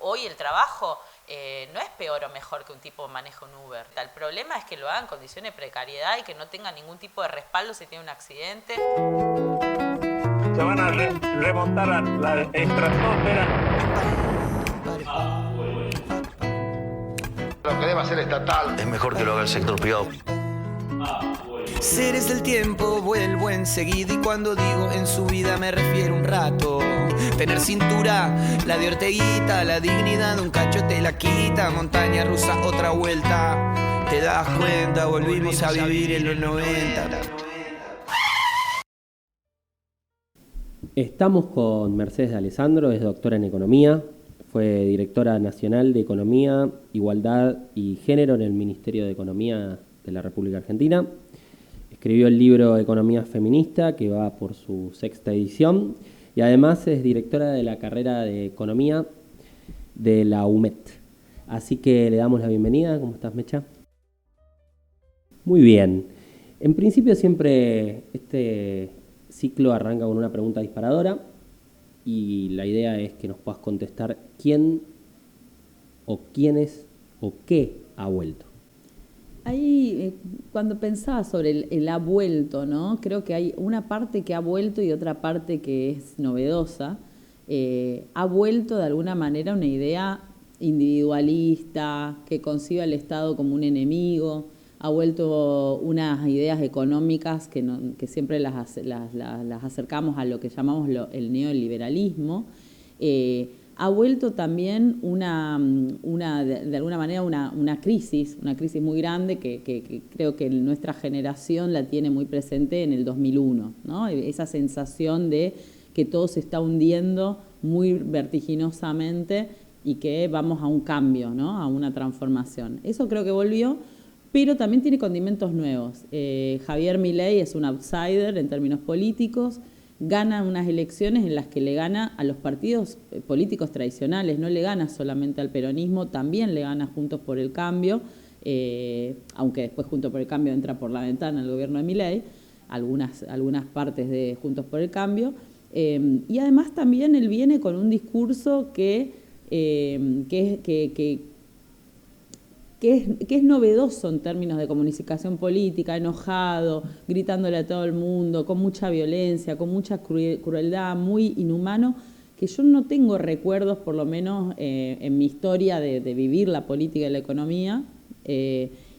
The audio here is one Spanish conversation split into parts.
Hoy el trabajo no es peor o mejor que un tipo maneje un Uber. El problema es que lo haga en condiciones de precariedad y que no tenga ningún tipo de respaldo si tiene un accidente. Se van a remontar a la estratosfera. Lo que debe hacer estatal es mejor que lo haga el sector privado. Seres del tiempo vuelvo enseguida y cuando digo en su vida me refiero un rato. Tener cintura, la de Orteguita, la dignidad de un cacho te la quita. Montaña rusa, otra vuelta. Te das cuenta, volvimos a vivir en los 90. Estamos con Mercedes de Alessandro, es doctora en Economía, fue directora nacional de Economía, Igualdad y Género en el Ministerio de Economía de la República Argentina. Escribió el libro Economía Feminista, que va por su 6ª edición, y además es directora de la carrera de Economía de la UMET. Así que le damos la bienvenida. ¿Cómo estás, Mecha? Muy bien. En principio siempre este ciclo arranca con una pregunta disparadora y la idea es que nos puedas contestar quién o quiénes o qué ha vuelto. Ahí, cuando pensaba sobre el ha vuelto, ¿no? Creo que hay una parte que ha vuelto y otra parte que es novedosa. Ha vuelto de alguna manera una idea individualista, que concibe al Estado como un enemigo, ha vuelto unas ideas económicas que siempre las acercamos a lo que llamamos el neoliberalismo. Ha vuelto también de alguna manera una crisis muy grande que creo que nuestra generación la tiene muy presente en el 2001, ¿no? Esa sensación de que todo se está hundiendo muy vertiginosamente y que vamos a un cambio, ¿no? A una transformación. Eso creo que volvió, pero también tiene condimentos nuevos. Javier Milei es un outsider en términos políticos, gana unas elecciones en las que le gana a los partidos políticos tradicionales, no le gana solamente al peronismo, también le gana Juntos por el Cambio, aunque después Juntos por el Cambio entra por la ventana el gobierno de Milei, algunas partes de Juntos por el Cambio, y además también él viene con un discurso que es novedoso en términos de comunicación política, enojado, gritándole a todo el mundo, con mucha violencia, con mucha crueldad, muy inhumano, que yo no tengo recuerdos, por lo menos en mi historia de vivir la política y la economía,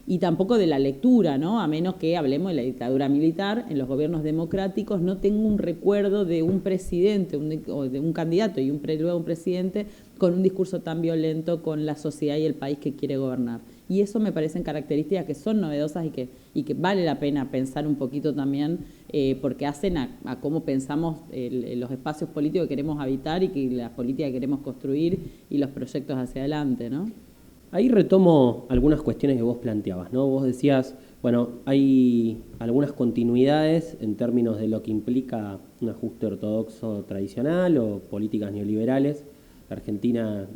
y tampoco de la lectura, ¿no? A menos que hablemos de la dictadura militar. En los gobiernos democráticos no tengo un recuerdo de un presidente o de un candidato y luego un presidente con un discurso tan violento con la sociedad y el país que quiere gobernar. Y eso me parecen características que son novedosas y que vale la pena pensar un poquito también, porque hacen a cómo pensamos los espacios políticos que queremos habitar y que la política que queremos construir y los proyectos hacia adelante, ¿no? Ahí retomo algunas cuestiones que vos planteabas, ¿no? Vos decías, bueno, hay algunas continuidades en términos de lo que implica un ajuste ortodoxo tradicional o políticas neoliberales. La Argentina,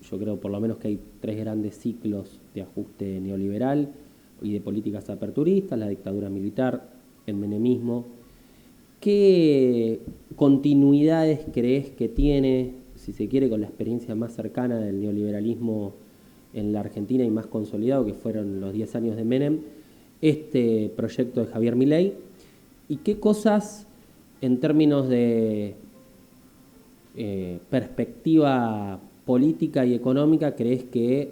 yo creo por lo menos que hay 3 grandes ciclos de ajuste neoliberal y de políticas aperturistas: la dictadura militar, el menemismo. ¿Qué continuidades crees que tiene, si se quiere, con la experiencia más cercana del neoliberalismo en la Argentina y más consolidado, que fueron los 10 años de Menem, este proyecto de Javier Milei? ¿Y qué cosas, en términos de perspectiva política y económica, crees que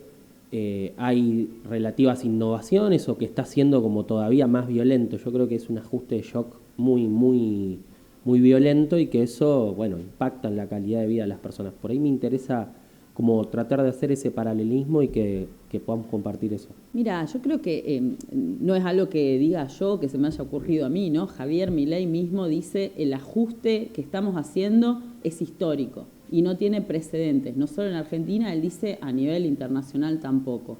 hay relativas innovaciones o que está siendo como todavía más violento? Yo creo que es un ajuste de shock muy violento y que eso, bueno, impacta en la calidad de vida de las personas. Por ahí me interesa como tratar de hacer ese paralelismo y que podamos compartir eso. Mira, yo creo que no es algo que diga yo, que se me haya ocurrido a mí, ¿no? Javier Milei mismo dice: el ajuste que estamos haciendo es histórico y no tiene precedentes, no solo en Argentina, él dice a nivel internacional tampoco.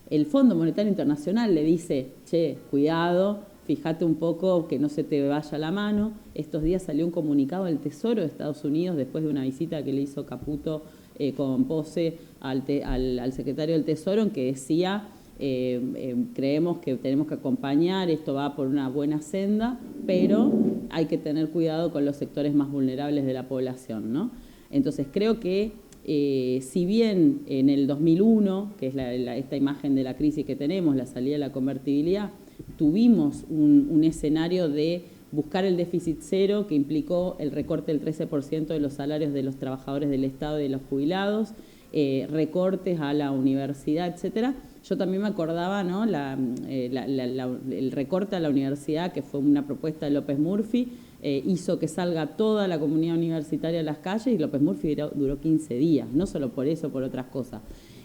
El Fondo Monetario Internacional le dice: che, cuidado, fíjate un poco que no se te vaya la mano. Estos días salió un comunicado del Tesoro de Estados Unidos después de una visita que le hizo Caputo con Pose al secretario del Tesoro, en que decía: creemos que tenemos que acompañar, esto va por una buena senda, pero hay que tener cuidado con los sectores más vulnerables de la población, ¿no? Entonces creo que si bien en el 2001, que es esta imagen de la crisis que tenemos, la salida de la convertibilidad, tuvimos un escenario de buscar el déficit cero, que implicó el recorte del 13% de los salarios de los trabajadores del Estado y de los jubilados, recortes a la universidad, etcétera. Yo también me acordaba, ¿no?, el recorte a la universidad, que fue una propuesta de López Murphy, hizo que salga toda la comunidad universitaria a las calles, y López Murphy duró 15 días, no solo por eso, por otras cosas.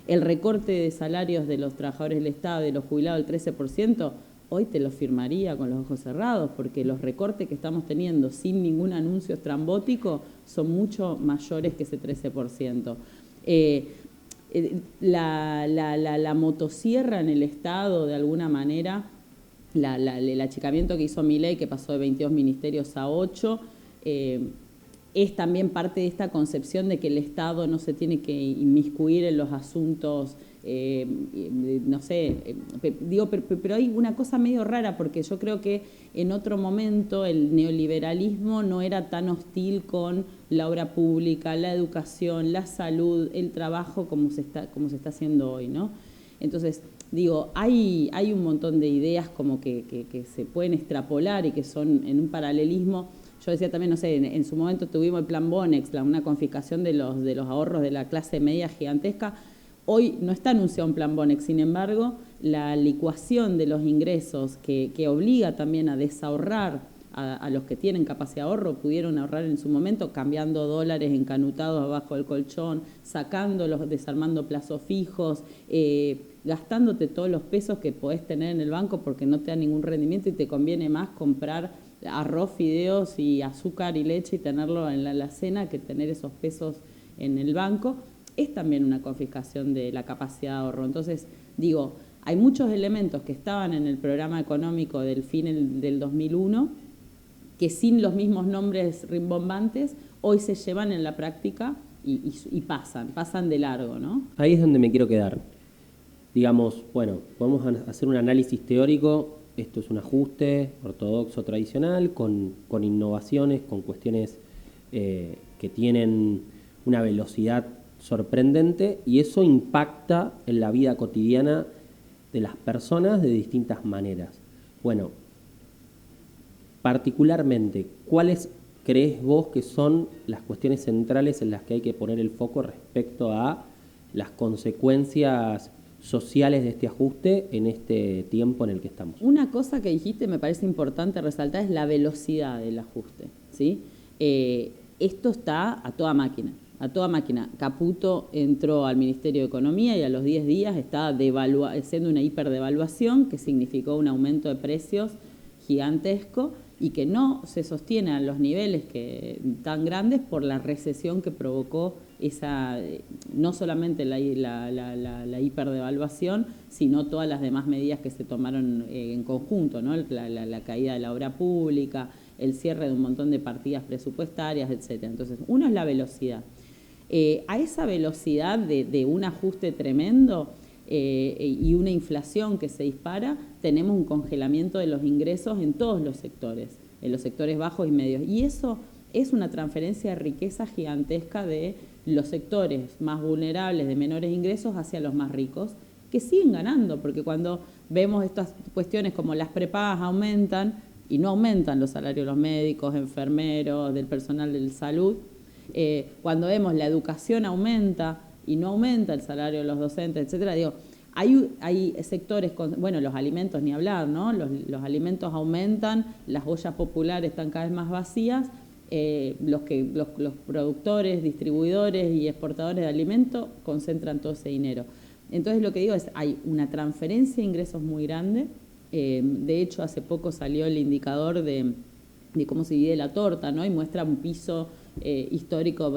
El recorte de salarios de los trabajadores del Estado, de los jubilados, del 13%, hoy te lo firmaría con los ojos cerrados, porque los recortes que estamos teniendo sin ningún anuncio estrambótico son mucho mayores que ese 13%. La motosierra en el Estado, de alguna manera, el achicamiento que hizo Milei, que pasó de 22 ministerios a 8, es también parte de esta concepción de que el Estado no se tiene que inmiscuir en los asuntos, no sé, pero hay una cosa medio rara, porque yo creo que en otro momento el neoliberalismo no era tan hostil con la obra pública, la educación, la salud, el trabajo como se está haciendo hoy, ¿no? Entonces, digo, hay un montón de ideas como que se pueden extrapolar y que son en un paralelismo. Yo decía también, no sé, en su momento tuvimos el plan Bonex, una confiscación de los ahorros de la clase media gigantesca. Hoy no está anunciado un plan Bonex, sin embargo, la licuación de los ingresos que obliga también a desahorrar a los que tienen capacidad de ahorro, pudieron ahorrar en su momento cambiando dólares encanutados abajo del colchón, sacándolos, desarmando plazos fijos, gastándote todos los pesos que podés tener en el banco porque no te da ningún rendimiento y te conviene más comprar arroz, fideos y azúcar y leche y tenerlo en la alacena que tener esos pesos en el banco. Es también una confiscación de la capacidad de ahorro. Entonces, digo, hay muchos elementos que estaban en el programa económico del fin del 2001 que sin los mismos nombres rimbombantes hoy se llevan en la práctica y pasan de largo, ¿no? Ahí es donde me quiero quedar. Digamos, bueno, podemos hacer un análisis teórico. Esto es un ajuste ortodoxo tradicional con innovaciones, con cuestiones que tienen una velocidad sorprendente, y eso impacta en la vida cotidiana de las personas de distintas maneras. Bueno, particularmente, ¿cuáles crees vos que son las cuestiones centrales en las que hay que poner el foco respecto a las consecuencias sociales de este ajuste en este tiempo en el que estamos? Una cosa que dijiste me parece importante resaltar es la velocidad del ajuste, ¿sí? Esto está a toda máquina. Caputo entró al Ministerio de Economía y a los 10 días estaba haciendo una hiperdevaluación que significó un aumento de precios gigantesco y que no se sostiene a los niveles tan grandes por la recesión que provocó no solamente la hiperdevaluación, sino todas las demás medidas que se tomaron en conjunto, ¿no? La caída de la obra pública, el cierre de un montón de partidas presupuestarias, etcétera. Entonces, uno es la velocidad. A esa velocidad de un ajuste tremendo y una inflación que se dispara, tenemos un congelamiento de los ingresos en todos los sectores, en los sectores bajos y medios. Y eso es una transferencia de riqueza gigantesca de los sectores más vulnerables, de menores ingresos, hacia los más ricos, que siguen ganando, porque cuando vemos estas cuestiones como las prepagas aumentan y no aumentan los salarios de los médicos, enfermeros, del personal de salud, cuando vemos la educación aumenta y no aumenta el salario de los docentes, etcétera, digo, hay sectores, los alimentos ni hablar, ¿no? Los alimentos aumentan, las ollas populares están cada vez más vacías, los productores, distribuidores y exportadores de alimentos concentran todo ese dinero. Entonces lo que digo es, hay una transferencia de ingresos muy grande. De hecho, hace poco salió el indicador de cómo se divide la torta, ¿no? Y muestra un piso histórico,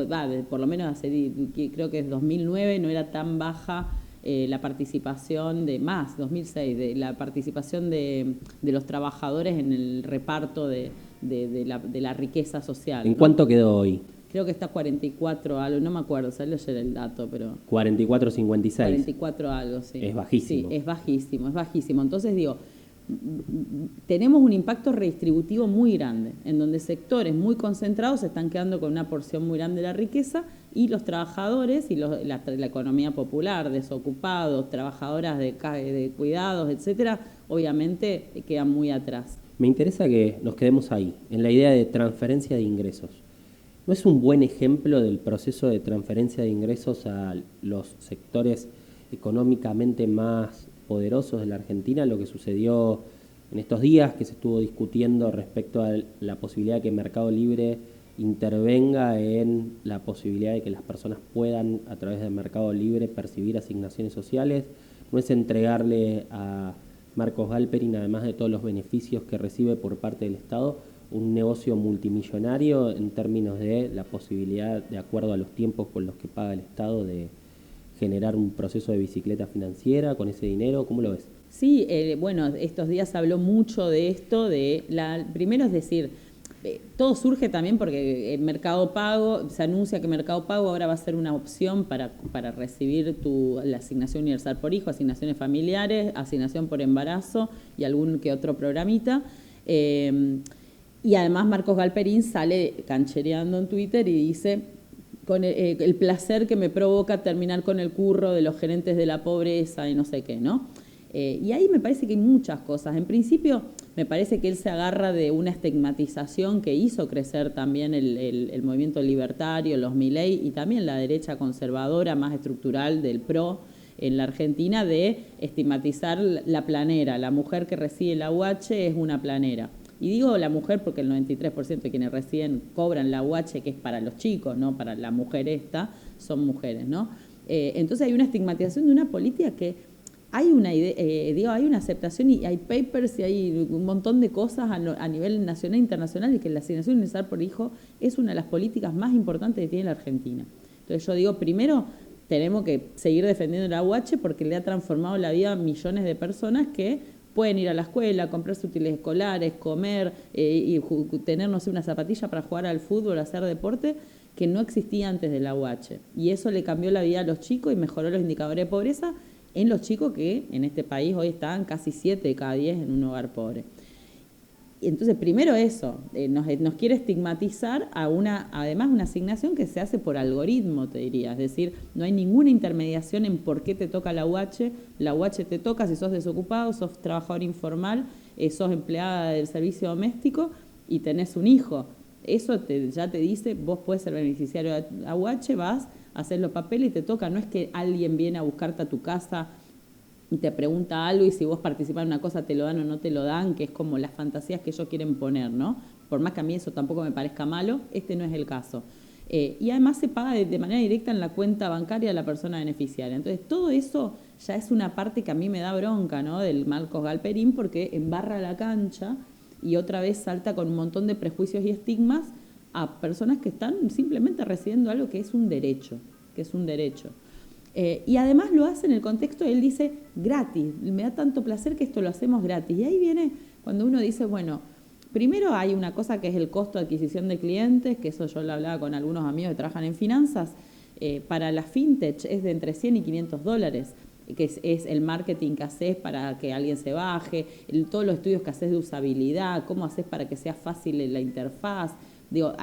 por lo menos creo que es 2009, no era tan baja la participación 2006, de la participación de los trabajadores en el reparto de la riqueza social, ¿En ¿no? cuánto quedó hoy? Creo que está 44 algo, no me acuerdo, salió ayer el dato, pero... 44,56. 44 algo, sí. Es bajísimo. Sí, es bajísimo. Entonces digo, tenemos un impacto redistributivo muy grande, en donde sectores muy concentrados se están quedando con una porción muy grande de la riqueza y los trabajadores y la economía popular, desocupados, trabajadoras de cuidados, etcétera, obviamente quedan muy atrás. Me interesa que nos quedemos ahí, en la idea de transferencia de ingresos. ¿No es un buen ejemplo del proceso de transferencia de ingresos a los sectores económicamente más poderosos de la Argentina lo que sucedió en estos días, que se estuvo discutiendo respecto a la posibilidad de que Mercado Libre intervenga en la posibilidad de que las personas puedan, a través de Mercado Libre, percibir asignaciones sociales? ¿No es entregarle a Marcos Galperin, además de todos los beneficios que recibe por parte del Estado, un negocio multimillonario en términos de la posibilidad, de acuerdo a los tiempos con los que paga el Estado, de generar un proceso de bicicleta financiera con ese dinero? ¿Cómo lo ves? Sí, bueno, estos días se habló mucho de esto, primero es decir, todo surge también porque el Mercado Pago, se anuncia que Mercado Pago ahora va a ser una opción para recibir la asignación universal por hijo, asignaciones familiares, asignación por embarazo y algún que otro programita. Y además Marcos Galperin sale canchereando en Twitter y dice: con el placer que me provoca terminar con el curro de los gerentes de la pobreza y no sé qué, ¿no? Y ahí me parece que hay muchas cosas. En principio, me parece que él se agarra de una estigmatización que hizo crecer también el movimiento libertario, los Milei, y también la derecha conservadora más estructural del PRO en la Argentina, de estigmatizar la planera. La mujer que recibe la UH es una planera. Y digo la mujer porque el 93% de quienes reciben cobran la UH, que es para los chicos, no para la mujer esta, son mujeres, ¿no? Entonces hay una estigmatización de una política que hay una idea, hay una aceptación y hay papers y hay un montón de cosas a nivel nacional e internacional, y que la asignación universal por hijo es una de las políticas más importantes que tiene la Argentina. Entonces yo digo, primero tenemos que seguir defendiendo la UH porque le ha transformado la vida a millones de personas que pueden ir a la escuela, comprarse útiles escolares, comer y tener, no sé, una zapatilla para jugar al fútbol, hacer deporte, que no existía antes de la UH. Y eso le cambió la vida a los chicos y mejoró los indicadores de pobreza en los chicos que en este país hoy están casi 7 de cada 10 en un hogar pobre. Entonces, primero eso, nos quiere estigmatizar además una asignación que se hace por algoritmo, te diría. Es decir, no hay ninguna intermediación en por qué te toca la UH te toca si sos desocupado, sos trabajador informal, sos empleada del servicio doméstico y tenés un hijo. Eso ya te dice, vos podés ser beneficiario de la UH, vas, haces los papeles y te toca. No es que alguien viene a buscarte a tu casa y te pregunta algo y si vos participás en una cosa te lo dan o no te lo dan, que es como las fantasías que ellos quieren poner, ¿no? Por más que a mí eso tampoco me parezca malo, este no es el caso. Y además se paga de manera directa en la cuenta bancaria de la persona beneficiaria. Entonces todo eso ya es una parte que a mí me da bronca, ¿no? Del Marcos Galperin, porque embarra la cancha y otra vez salta con un montón de prejuicios y estigmas a personas que están simplemente recibiendo algo que es un derecho, y además lo hace en el contexto, él dice, gratis, me da tanto placer que esto lo hacemos gratis. Y ahí viene cuando uno dice, bueno, primero hay una cosa que es el costo de adquisición de clientes, que eso yo lo hablaba con algunos amigos que trabajan en finanzas, para la fintech es de entre $100 y $500, que es el marketing que haces para que alguien se baje, todos los estudios que haces de usabilidad, cómo haces para que sea fácil la interfaz. Digo,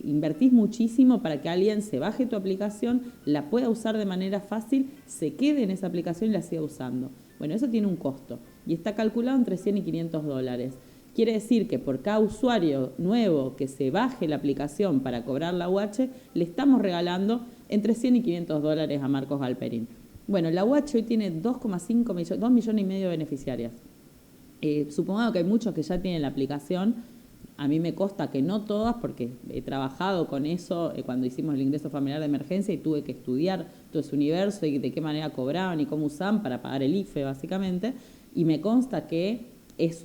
invertís muchísimo para que alguien se baje tu aplicación, la pueda usar de manera fácil, se quede en esa aplicación y la siga usando. Bueno, eso tiene un costo y está calculado entre $100 y $500. Quiere decir que por cada usuario nuevo que se baje la aplicación para cobrar la UH, le estamos regalando entre $100 y $500 a Marcos Galperin. Bueno, la UH hoy tiene 2,5 millones, 2,5 millones de beneficiarias. Supongamos que hay muchos que ya tienen la aplicación. A mí me consta que no todas, porque he trabajado con eso cuando hicimos el ingreso familiar de emergencia y tuve que estudiar todo ese universo y de qué manera cobraban y cómo usaban para pagar el IFE, básicamente. Y me consta que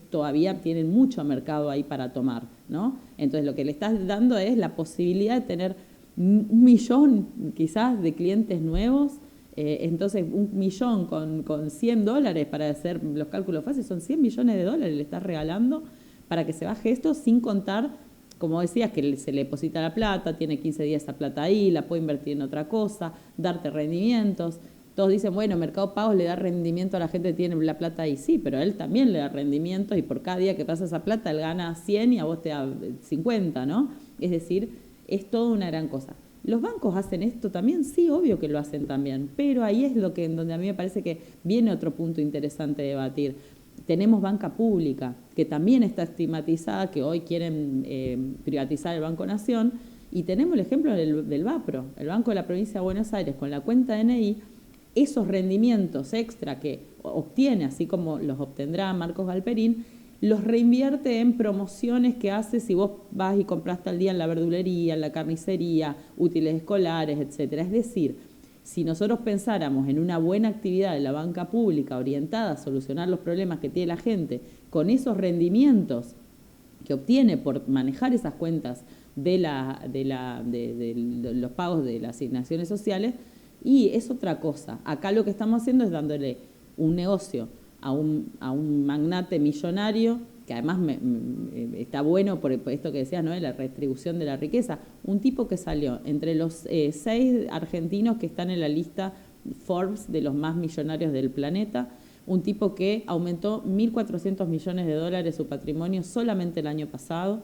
todavía tienen mucho mercado ahí para tomar, ¿no? Entonces, lo que le estás dando es la posibilidad de tener 1 millón, quizás, de clientes nuevos. Entonces, 1 millón con $100 para hacer los cálculos fáciles, son $100 millones, le estás regalando para que se baje esto, sin contar, como decías, que se le deposita la plata, tiene 15 días esa plata ahí, la puede invertir en otra cosa, darte rendimientos. todos dicen, bueno, Mercado Pago le da rendimiento a la gente que tiene la plata ahí. Sí, pero a él también le da rendimiento y por cada día que pasa esa plata él gana 100 y a vos te da 50, ¿no? Es decir, es toda una gran cosa. ¿Los bancos hacen esto también? Sí, obvio que lo hacen también, pero ahí es donde a mí me parece que viene otro punto interesante de debatir. Tenemos banca pública, que también está estigmatizada, que hoy quieren privatizar el Banco Nación, y tenemos el ejemplo del BAPRO, el Banco de la Provincia de Buenos Aires, con la cuenta DNI, esos rendimientos extra que obtiene, así como los obtendrá Marcos Galperín, los reinvierte en promociones que hace si vos vas y compras tal día en la verdulería, en la carnicería, útiles escolares, etcétera. Es decir, si nosotros pensáramos en una buena actividad de la banca pública orientada a solucionar los problemas que tiene la gente, con esos rendimientos que obtiene por manejar esas cuentas de los pagos de las asignaciones sociales, y es otra cosa. Acá lo que estamos haciendo es dándole un negocio a un magnate millonario, que además está bueno por esto que decías, ¿no?, de la redistribución de la riqueza. Un tipo que salió entre los 6 argentinos que están en la lista Forbes de los más millonarios del planeta, un tipo que aumentó 1.400 millones de dólares su patrimonio solamente el año pasado,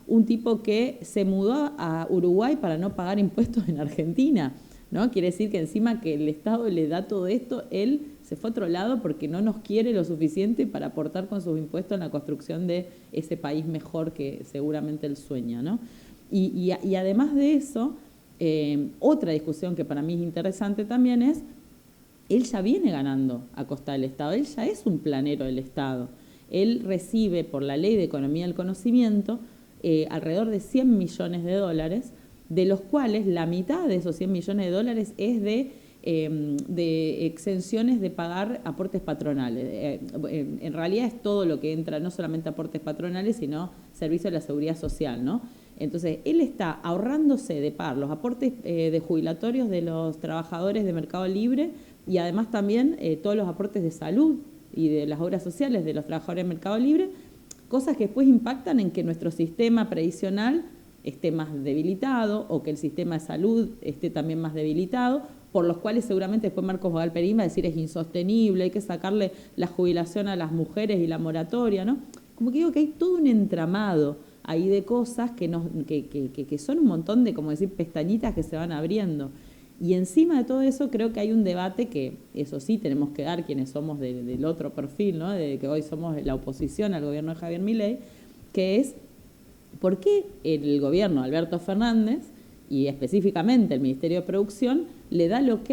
un tipo que se mudó a Uruguay para no pagar impuestos en Argentina, ¿no? Quiere decir que encima que el Estado le da todo esto, él se fue a otro lado porque no nos quiere lo suficiente para aportar con sus impuestos en la construcción de ese país mejor que seguramente él sueña, ¿no? Y además de eso, otra discusión que para mí es interesante también es, él ya viene ganando a costa del Estado, él ya es un planero del Estado. Él recibe por la Ley de Economía del Conocimiento alrededor de 100 millones de dólares, de los cuales la mitad de esos 100 millones de dólares es de exenciones de pagar aportes patronales. En realidad es todo lo que entra, no solamente aportes patronales, sino servicio de la seguridad social, ¿no? Entonces, él está ahorrándose de pagar los aportes de jubilatorios de los trabajadores de Mercado Libre y además también todos los aportes de salud y de las obras sociales de los trabajadores de Mercado Libre, cosas que después impactan en que nuestro sistema previsional esté más debilitado o que el sistema de salud esté también más debilitado, por los cuales seguramente después Marcos Galperín va a decir es insostenible, hay que sacarle la jubilación a las mujeres y la moratoria, ¿no? Como que digo que hay todo un entramado ahí de cosas que son un montón de, como decir, pestañitas que se van abriendo. Y encima de todo eso creo que hay un debate que, eso sí, tenemos que dar quienes somos del otro perfil, ¿no?, de que hoy somos la oposición al gobierno de Javier Milei, que es ¿por qué el gobierno de Alberto Fernández y específicamente el Ministerio de Producción le da el ok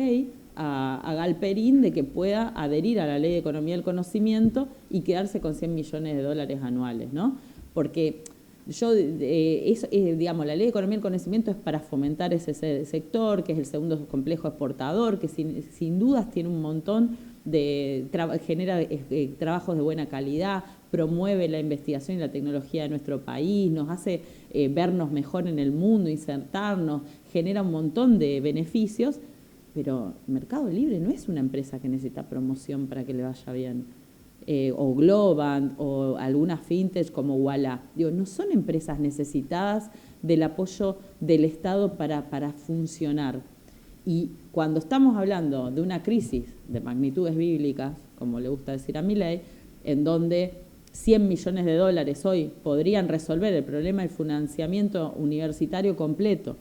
a Galperín de que pueda adherir a la Ley de Economía del Conocimiento y quedarse con 100 millones de dólares anuales, ¿no? Porque digamos, la Ley de Economía del Conocimiento es para fomentar ese sector, que es el segundo complejo exportador, que sin dudas tiene un montón genera trabajos de buena calidad, promueve la investigación y la tecnología de nuestro país, nos hace vernos mejor en el mundo, insertarnos, genera un montón de beneficios, pero Mercado Libre no es una empresa que necesita promoción para que le vaya bien, o Globant, o algunas fintech como Ualá. Digo, no son empresas necesitadas del apoyo del Estado para funcionar. Y cuando estamos hablando de una crisis de magnitudes bíblicas, como le gusta decir a Milei, en donde 100 millones de dólares hoy podrían resolver el problema del financiamiento universitario completo,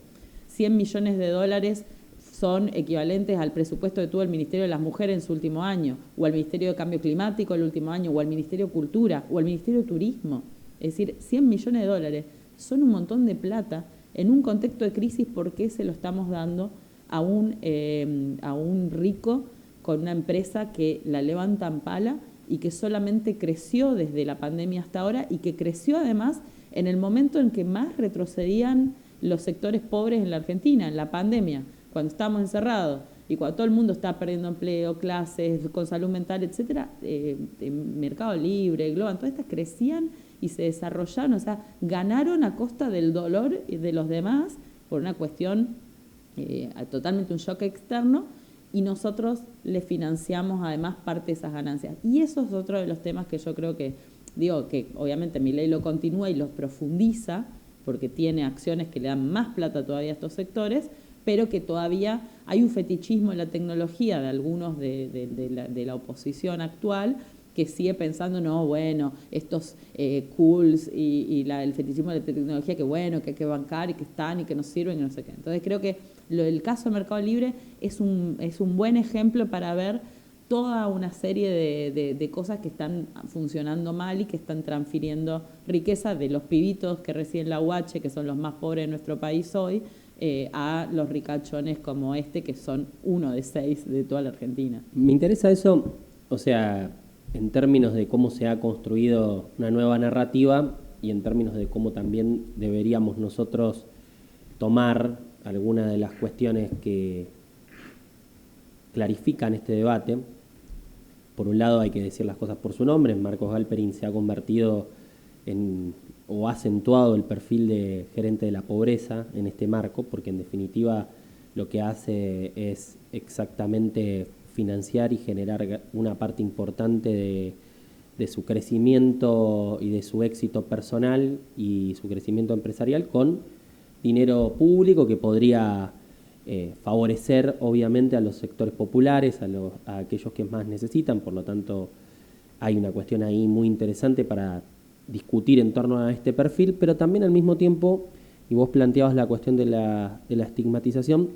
100 millones de dólares son equivalentes al presupuesto que tuvo el Ministerio de las Mujeres en su último año, o al Ministerio de Cambio Climático el último año, o al Ministerio de Cultura, o al Ministerio de Turismo. Es decir, 100 millones de dólares son un montón de plata en un contexto de crisis. ¿Por qué se lo estamos dando a un rico con una empresa que la levanta en pala y que solamente creció desde la pandemia hasta ahora y que creció además en el momento en que más retrocedían los sectores pobres en la Argentina, en la pandemia, cuando estábamos encerrados y cuando todo el mundo está perdiendo empleo, clases, con salud mental, etcétera, Mercado Libre, Globant, todas estas crecían y se desarrollaron, o sea, ganaron a costa del dolor de los demás por una cuestión totalmente un shock externo, y nosotros le financiamos además parte de esas ganancias. Y eso es otro de los temas que yo creo que, digo, que obviamente Milei lo continúa y los profundiza, porque tiene acciones que le dan más plata todavía a estos sectores, pero que todavía hay un fetichismo en la tecnología de algunos de la oposición actual, que sigue pensando, no, bueno, estos cools y el fetichismo de la tecnología, que bueno, que hay que bancar y que están y que nos sirven y no sé qué. Entonces creo que el caso de Mercado Libre es un buen ejemplo para ver toda una serie de cosas que están funcionando mal y que están transfiriendo riqueza de los pibitos que reciben la UH, que son los más pobres de nuestro país hoy, a los ricachones como que son 1 de 6 de toda la Argentina. Me interesa eso, o sea, en términos de cómo se ha construido una nueva narrativa y en términos de cómo también deberíamos nosotros tomar algunas de las cuestiones que clarifican este debate. Por un lado, hay que decir las cosas por su nombre. Marcos Galperín se ha convertido o ha acentuado el perfil de gerente de la pobreza en este marco, porque en definitiva lo que hace es exactamente financiar y generar una parte importante de su crecimiento y de su éxito personal y su crecimiento empresarial con dinero público que podría favorecer obviamente a los sectores populares, a aquellos que más necesitan. Por lo tanto, hay una cuestión ahí muy interesante para discutir en torno a este perfil, pero también al mismo tiempo, y vos planteabas la cuestión de la estigmatización,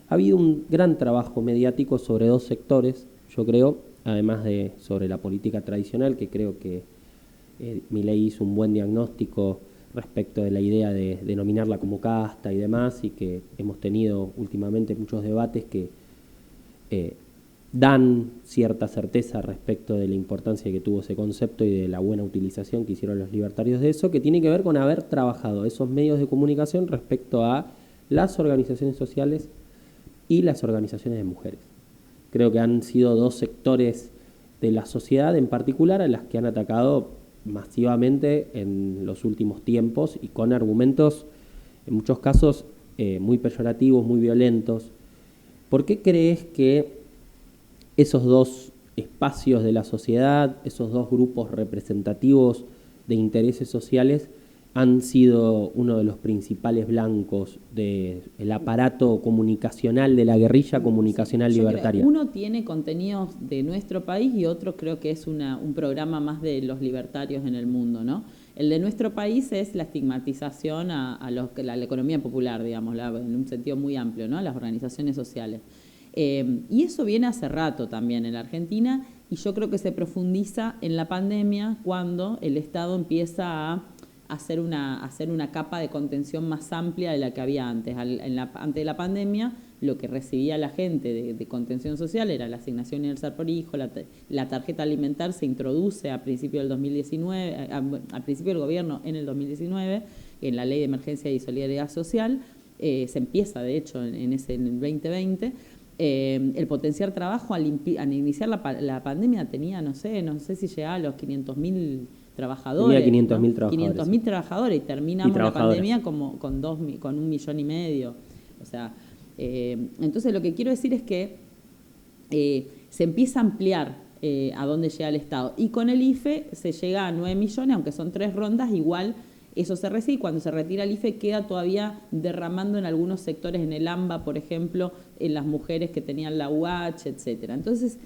ha habido un gran trabajo mediático sobre 2 sectores, yo creo, además de sobre la política tradicional, que creo que Milei hizo un buen diagnóstico respecto de la idea de denominarla como casta y demás, y que hemos tenido últimamente muchos debates que dan cierta certeza respecto de la importancia que tuvo ese concepto y de la buena utilización que hicieron los libertarios de eso, que tiene que ver con haber trabajado esos medios de comunicación respecto a las organizaciones sociales y las organizaciones de mujeres. Creo que han sido 2 sectores de la sociedad en particular a las que han atacado masivamente en los últimos tiempos y con argumentos, en muchos casos, muy peyorativos, muy violentos. ¿Por qué crees que esos 2 espacios de la sociedad, esos 2 grupos representativos de intereses sociales, han sido uno de los principales blancos del aparato comunicacional, de la guerrilla comunicacional libertaria? Uno tiene contenidos de nuestro país y otro creo que es un programa más de los libertarios en el mundo, ¿no? El de nuestro país es la estigmatización a la economía popular, digamos, en un sentido muy amplio, ¿no? A las organizaciones sociales. Y eso viene hace rato también en la Argentina, y yo creo que se profundiza en la pandemia cuando el Estado empieza a hacer una capa de contención más amplia de la que había antes. Antes de la pandemia, lo que recibía la gente de contención social era la asignación universal por hijo, la tarjeta alimentar se introduce a principio del 2019, al principio del gobierno en el 2019, en la Ley de Emergencia y Solidaridad Social, se empieza de hecho en el 2020. El potenciar trabajo al iniciar la pandemia tenía, no sé si llegaba a los 500.000 trabajadores. Tenía 500.000 trabajadores. 500.000 trabajadores y terminamos la pandemia con 1,5 millones. O sea, entonces lo que quiero decir es que se empieza a ampliar a dónde llega el Estado. Y con el IFE se llega a 9 millones, aunque son 3 rondas, igual eso se recibe. Y cuando se retira el IFE queda todavía derramando en algunos sectores, en el AMBA, por ejemplo, en las mujeres que tenían la UH, etcétera. Entonces,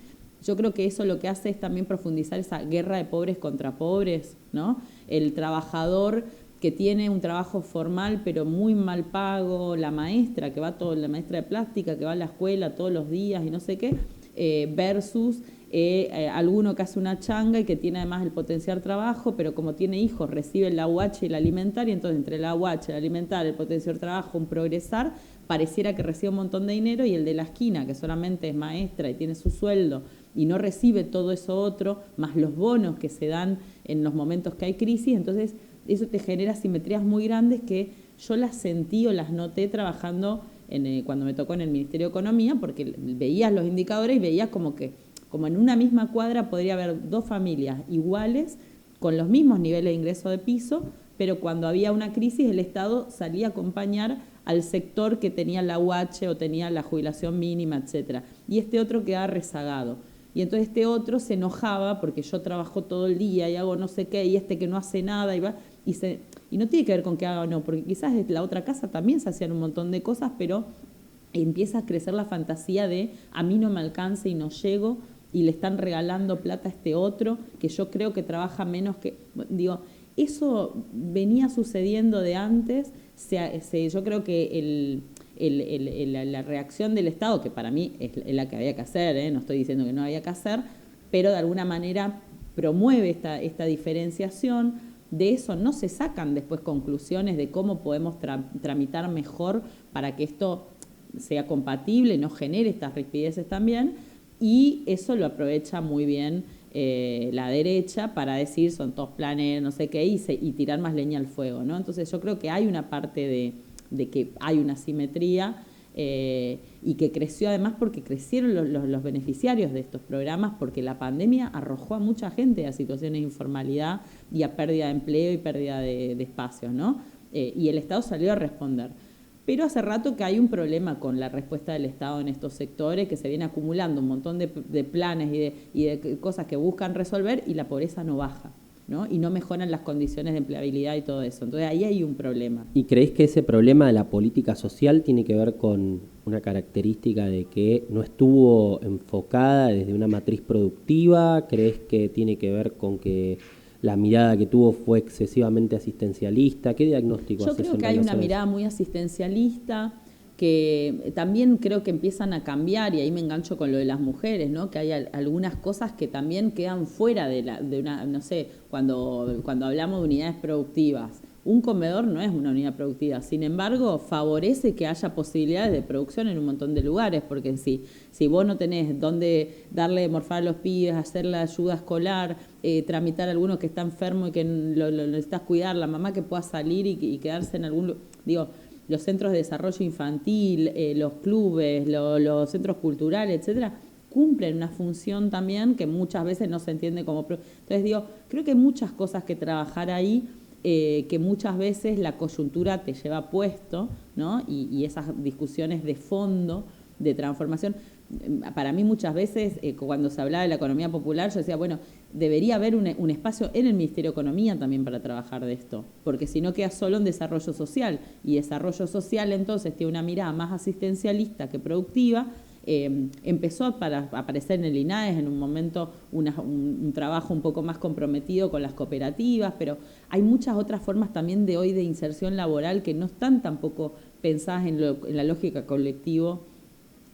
yo creo que eso lo que hace es también profundizar esa guerra de pobres contra pobres, ¿no? El trabajador que tiene un trabajo formal pero muy mal pago, la maestra la maestra de plástica que va a la escuela todos los días y no sé qué, versus alguno que hace una changa y que tiene además el potenciar trabajo, pero como tiene hijos recibe la UH y la alimentaria, entonces entre la UH, el alimentaria, el potenciar trabajo, un progresar, pareciera que recibe un montón de dinero, y el de la esquina, que solamente es maestra y tiene su sueldo y no recibe todo eso otro, más los bonos que se dan en los momentos que hay crisis, entonces eso te genera simetrías muy grandes que yo las sentí o las noté trabajando cuando me tocó en el Ministerio de Economía, porque veías los indicadores y veías como en una misma cuadra podría haber 2 familias iguales, con los mismos niveles de ingreso de piso, pero cuando había una crisis el Estado salía a acompañar al sector que tenía la UH o tenía la jubilación mínima, etcétera, y este otro quedaba rezagado. Y entonces este otro se enojaba porque yo trabajo todo el día y hago no sé qué, y que no hace nada, y no tiene que ver con que haga o no, porque quizás en la otra casa también se hacían un montón de cosas, pero empieza a crecer la fantasía de a mí no me alcanza y no llego y le están regalando plata a este otro que yo creo que trabaja menos que... Digo, eso venía sucediendo de antes. Yo creo que la reacción del Estado, que para mí es la que había que hacer, no estoy diciendo que no había que hacer, pero de alguna manera promueve esta diferenciación. De eso no se sacan después conclusiones de cómo podemos tramitar mejor para que esto sea compatible, no genere estas rispideces también, y eso lo aprovecha muy bien la derecha para decir son todos planes, no sé qué, y tirar más leña al fuego, ¿no? Entonces yo creo que hay una parte de que hay una asimetría y que creció además porque crecieron los beneficiarios de estos programas, porque la pandemia arrojó a mucha gente a situaciones de informalidad y a pérdida de empleo y pérdida de espacios, ¿no? Y el Estado salió a responder. Pero hace rato que hay un problema con la respuesta del Estado en estos sectores, que se viene acumulando un montón de planes y de cosas que buscan resolver y la pobreza no baja, ¿no? Y no mejoran las condiciones de empleabilidad y todo eso. Entonces ahí hay un problema. ¿Y creéis que ese problema de la política social tiene que ver con una característica de que no estuvo enfocada desde una matriz productiva? ¿Crees que tiene que ver con que la mirada que tuvo fue excesivamente asistencialista? ¿Qué diagnóstico haces? Yo creo que hay una mirada muy asistencialista, que también creo que empiezan a cambiar, y ahí me engancho con lo de las mujeres, ¿no? Que hay algunas cosas que también quedan fuera de una, no sé, cuando hablamos de unidades productivas. Un comedor no es una unidad productiva, sin embargo, favorece que haya posibilidades de producción en un montón de lugares, porque si vos no tenés dónde darle de morfar a los pibes, hacer la ayuda escolar, tramitar a alguno que está enfermo y que lo necesitas cuidar, la mamá que pueda salir y quedarse en algún... Digo, los centros de desarrollo infantil, los clubes, los centros culturales, etcétera, cumplen una función también que muchas veces no se entiende como... Entonces digo, creo que hay muchas cosas que trabajar ahí, que muchas veces la coyuntura te lleva puesto, ¿no? Y esas discusiones de fondo, de transformación. Para mí muchas veces, cuando se hablaba de la economía popular, yo decía, bueno, debería haber un espacio en el Ministerio de Economía también para trabajar de esto, porque si no queda solo en desarrollo social, y desarrollo social entonces tiene una mirada más asistencialista que productiva. Empezó a aparecer en el INAES en un momento un trabajo un poco más comprometido con las cooperativas, pero hay muchas otras formas también de hoy de inserción laboral que no están tampoco pensadas en la lógica colectivo,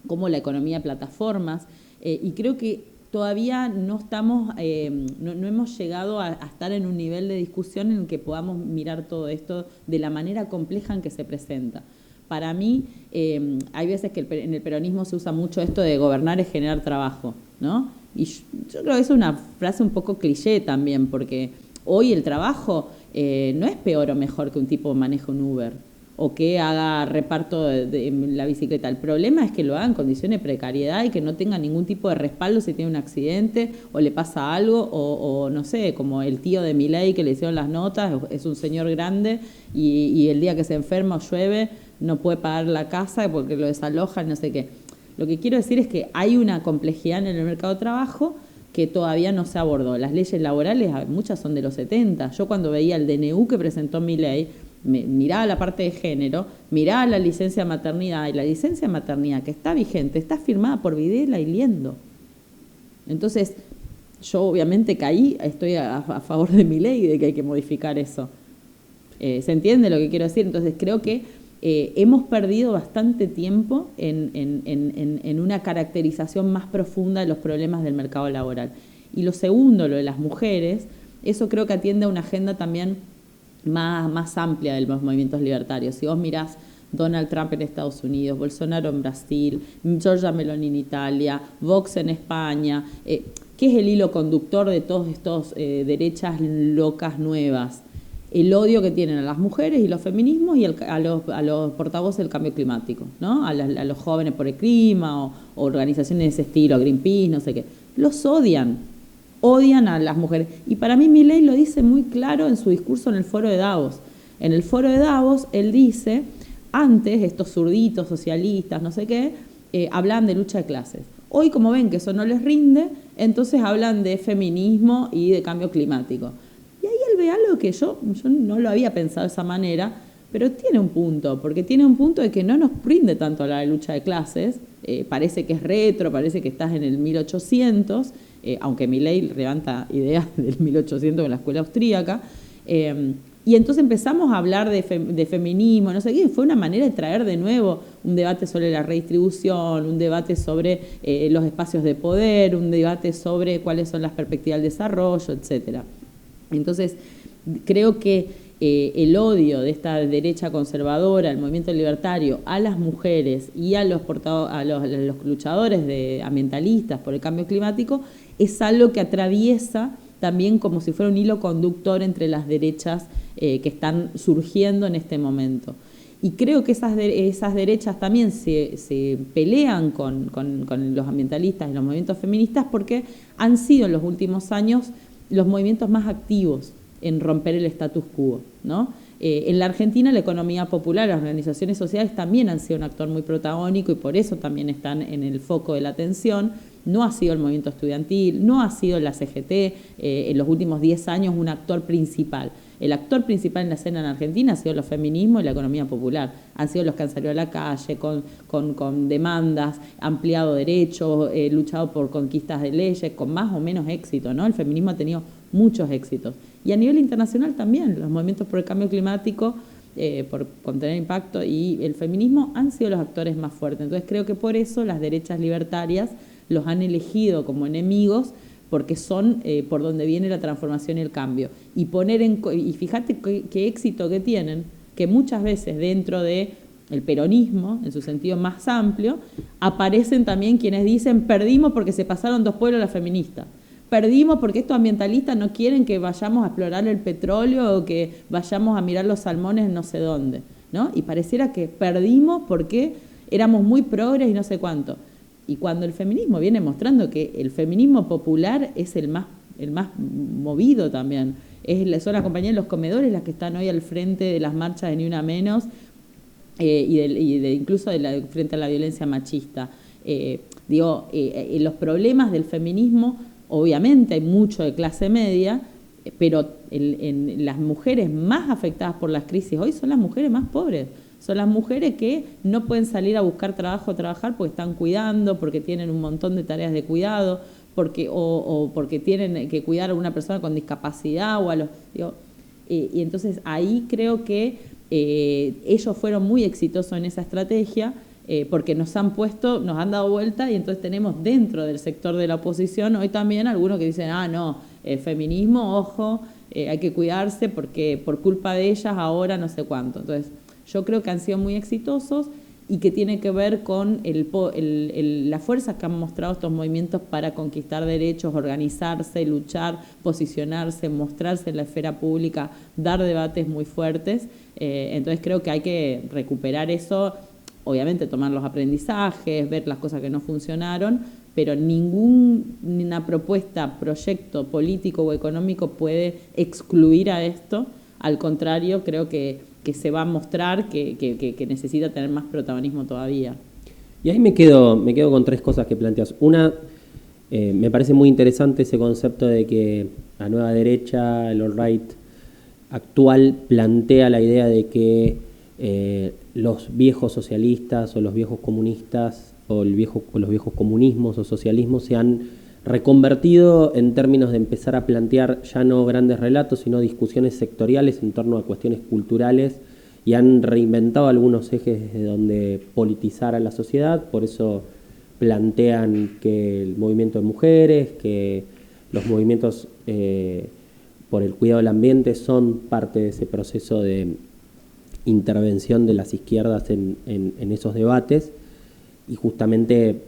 como la economía de plataformas, y creo que todavía no estamos, no hemos llegado a estar en un nivel de discusión en el que podamos mirar todo esto de la manera compleja en que se presenta. Para mí, hay veces que en el peronismo se usa mucho esto de gobernar es generar trabajo, ¿no? Y yo creo que es una frase un poco cliché también, porque hoy el trabajo no es peor o mejor que un tipo maneje un Uber o que haga reparto de la bicicleta. El problema es que lo haga en condiciones de precariedad y que no tenga ningún tipo de respaldo si tiene un accidente o le pasa algo, o no sé, como el tío de Milei que le hicieron las notas, es un señor grande y el día que se enferma o llueve no puede pagar la casa porque lo desalojan, no sé qué. Lo que quiero decir es que hay una complejidad en el mercado de trabajo que todavía no se abordó. Las leyes laborales, muchas son de los 70. Yo cuando veía el DNU que presentó Milei, miraba la parte de género, miraba la licencia de maternidad, y la licencia de maternidad que está vigente está firmada por Videla y Liendo. Entonces, yo obviamente caí, estoy a favor de Milei, de que hay que modificar eso. ¿Se entiende lo que quiero decir? Entonces creo que hemos perdido bastante tiempo en una caracterización más profunda de los problemas del mercado laboral. Y lo segundo, lo de las mujeres, eso creo que atiende a una agenda también más amplia de los movimientos libertarios. Si vos mirás Donald Trump en Estados Unidos, Bolsonaro en Brasil, Giorgia Meloni en Italia, Vox en España, ¿qué es el hilo conductor de todos estos derechas locas nuevas? El odio que tienen a las mujeres y los feminismos y a los portavoces del cambio climático, ¿no? A los jóvenes por el clima o organizaciones de ese estilo, Greenpeace, no sé qué. Los odian a las mujeres. Y para mí Milei lo dice muy claro en su discurso en el Foro de Davos. En el Foro de Davos él dice, antes estos zurditos socialistas, no sé qué, hablan de lucha de clases. Hoy, como ven que eso no les rinde, entonces hablan de feminismo y de cambio climático. Y ahí él ve algo que yo no lo había pensado de esa manera, pero tiene un punto, porque tiene un punto de que no nos rinde tanto la lucha de clases, parece que es retro, parece que estás en el 1800, aunque Milei levanta ideas del 1800 en la escuela austríaca, y entonces empezamos a hablar de feminismo, no sé qué, fue una manera de traer de nuevo un debate sobre la redistribución, un debate sobre los espacios de poder, un debate sobre cuáles son las perspectivas del desarrollo, etcétera. Entonces, creo que el odio de esta derecha conservadora, el movimiento libertario, a las mujeres y a los luchadores ambientalistas por el cambio climático, es algo que atraviesa también como si fuera un hilo conductor entre las derechas que están surgiendo en este momento. Y creo que esas derechas también se pelean con los ambientalistas y los movimientos feministas porque han sido en los últimos años los movimientos más activos en romper el status quo, ¿no? En la Argentina la economía popular, las organizaciones sociales también han sido un actor muy protagónico y por eso también están en el foco de la atención. No ha sido el movimiento estudiantil, no ha sido la CGT en los últimos 10 años un actor principal. El actor principal en la escena en Argentina ha sido los feminismos y la economía popular. Han sido los que han salido a la calle con demandas, ampliado derechos, luchado por conquistas de leyes, con más o menos éxito, ¿no? El feminismo ha tenido muchos éxitos. Y a nivel internacional también, los movimientos por el cambio climático, por contener impacto, y el feminismo han sido los actores más fuertes. Entonces creo que por eso las derechas libertarias los han elegido como enemigos, porque son por donde viene la transformación y el cambio. Y fíjate qué éxito que tienen, que muchas veces dentro de el peronismo, en su sentido más amplio, aparecen también quienes dicen perdimos porque se pasaron 2 pueblos las feministas. Perdimos porque estos ambientalistas no quieren que vayamos a explorar el petróleo o que vayamos a mirar los salmones en no sé dónde, ¿no? Y pareciera que perdimos porque éramos muy progres y no sé cuánto. Y cuando el feminismo viene mostrando que el feminismo popular es el más movido también, son las compañías de los comedores las que están hoy al frente de las marchas de Ni Una Menos incluso frente a la violencia machista. Los problemas del feminismo, obviamente hay mucho de clase media, pero las mujeres más afectadas por las crisis hoy son las mujeres más pobres. Son las mujeres que no pueden salir a buscar trabajo o trabajar porque están cuidando, porque tienen un montón de tareas de cuidado, porque tienen que cuidar a una persona con discapacidad y entonces ahí creo que ellos fueron muy exitosos en esa estrategia porque nos han dado vuelta y entonces tenemos dentro del sector de la oposición hoy también algunos que dicen, el feminismo, ojo, hay que cuidarse porque por culpa de ellas ahora no sé cuánto. Entonces yo creo que han sido muy exitosos y que tiene que ver con la fuerza que han mostrado estos movimientos para conquistar derechos, organizarse, luchar, posicionarse, mostrarse en la esfera pública, dar debates muy fuertes. Entonces creo que hay que recuperar eso, obviamente tomar los aprendizajes, ver las cosas que no funcionaron, pero ninguna proyecto político o económico puede excluir a esto. Al contrario, creo que se va a mostrar que necesita tener más protagonismo todavía. Y ahí me quedo con 3 cosas que planteas. Una, me parece muy interesante ese concepto de que la nueva derecha, el alt-right actual, plantea la idea de que los viejos socialistas o los viejos comunistas o los viejos comunismos o socialismos se han reconvertido en términos de empezar a plantear ya no grandes relatos, sino discusiones sectoriales en torno a cuestiones culturales, y han reinventado algunos ejes desde donde politizar a la sociedad. Por eso plantean que el movimiento de mujeres, que los movimientos por el cuidado del ambiente son parte de ese proceso de intervención de las izquierdas en esos debates, y justamente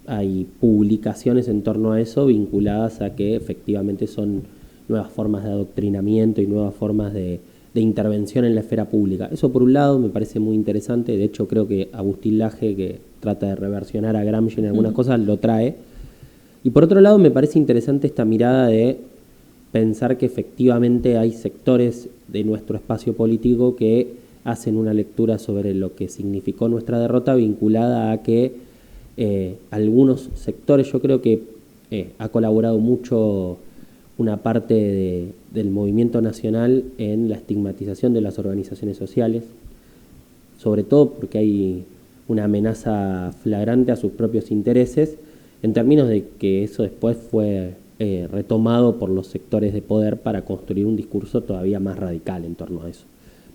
hay publicaciones en torno a eso vinculadas a que efectivamente son nuevas formas de adoctrinamiento y nuevas formas de intervención en la esfera pública. Eso por un lado me parece muy interesante. De hecho creo que Agustín Laje, que trata de reversionar a Gramsci en algunas cosas, lo trae. Y por otro lado me parece interesante esta mirada de pensar que efectivamente hay sectores de nuestro espacio político que hacen una lectura sobre lo que significó nuestra derrota vinculada a que algunos sectores, yo creo que ha colaborado mucho una parte del movimiento nacional en la estigmatización de las organizaciones sociales. sobre todo porque hay una amenaza flagrante a sus propios intereses, en términos de que eso después fue retomado por los sectores de poder para construir un discurso todavía más radical en torno a eso.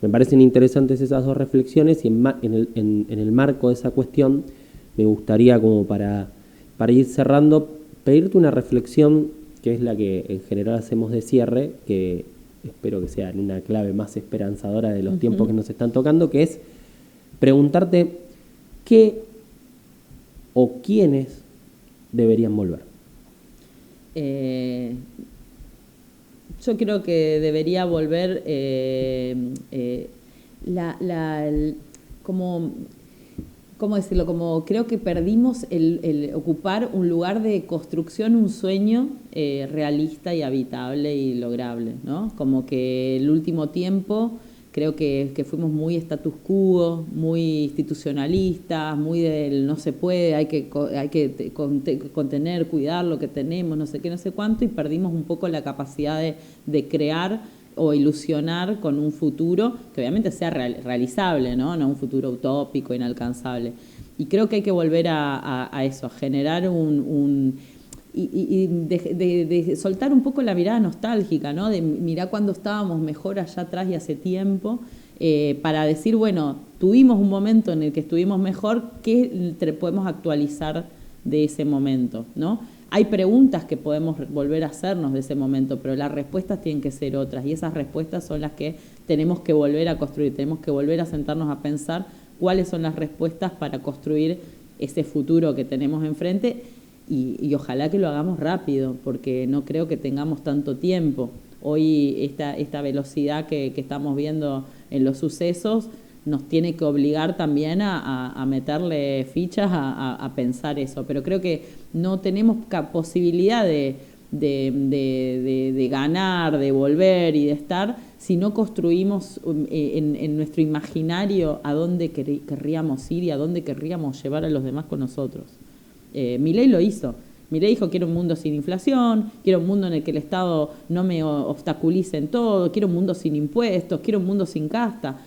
Me parecen interesantes esas dos reflexiones y en el marco de esa cuestión me gustaría, como para ir cerrando, pedirte una reflexión que es la que en general hacemos de cierre, que espero que sea en una clave más esperanzadora de los tiempos que nos están tocando, que es preguntarte qué o quiénes deberían volver. Yo creo que debería volver ¿cómo decirlo? Como creo que perdimos el ocupar un lugar de construcción, un sueño realista y habitable y lograble, ¿no? Como que el último tiempo creo que fuimos muy status quo, muy institucionalistas, muy del no se puede, hay que contener, cuidar lo que tenemos, no sé qué, no sé cuánto, y perdimos un poco la capacidad de crear o ilusionar con un futuro que obviamente sea realizable, ¿no? No un futuro utópico, inalcanzable. Y creo que hay que volver a eso, a generar de soltar un poco la mirada nostálgica, ¿no? De mirar cuando estábamos mejor allá atrás y hace tiempo, para decir, bueno, tuvimos un momento en el que estuvimos mejor, ¿qué podemos actualizar de ese momento, ¿no? Hay preguntas que podemos volver a hacernos de ese momento, pero las respuestas tienen que ser otras, y esas respuestas son las que tenemos que volver a construir, tenemos que volver a sentarnos a pensar cuáles son las respuestas para construir ese futuro que tenemos enfrente. Y ojalá que lo hagamos rápido, porque no creo que tengamos tanto tiempo. Hoy esta velocidad que estamos viendo en los sucesos nos tiene que obligar también a meterle fichas a pensar eso. Pero creo que no tenemos posibilidad de ganar, de volver y de estar, si no construimos en nuestro imaginario a dónde querríamos ir y a dónde querríamos llevar a los demás con nosotros. Milei lo hizo. Milei dijo: quiero un mundo sin inflación, quiero un mundo en el que el Estado no me obstaculice en todo, quiero un mundo sin impuestos, quiero un mundo sin casta.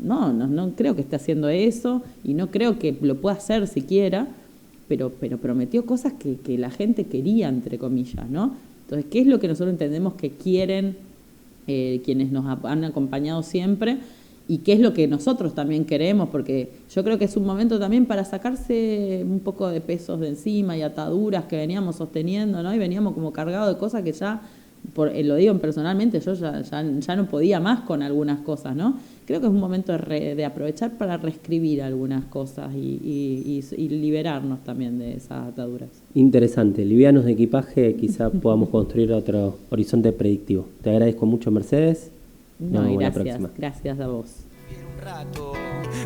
No creo que esté haciendo eso, y no creo que lo pueda hacer siquiera, pero prometió cosas que la gente quería, entre comillas, ¿no? Entonces, ¿qué es lo que nosotros entendemos que quieren quienes nos han acompañado siempre? Y qué es lo que nosotros también queremos, porque yo creo que es un momento también para sacarse un poco de pesos de encima y ataduras que veníamos sosteniendo, ¿no? Y veníamos como cargados de cosas que ya, lo digo personalmente, yo ya no podía más con algunas cosas, ¿no? Creo que es un momento de aprovechar para reescribir algunas cosas y liberarnos también de esas ataduras. Interesante, livianos de equipaje, quizá podamos construir otro horizonte predictivo. Te agradezco mucho, Mercedes. No, gracias a vos. Un rato,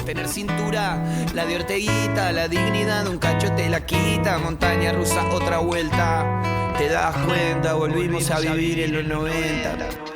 tener cintura, la de Orteguita, la dignidad de un cacho te la quita, montaña rusa, otra vuelta, te das cuenta, volvimos a vivir en los 90.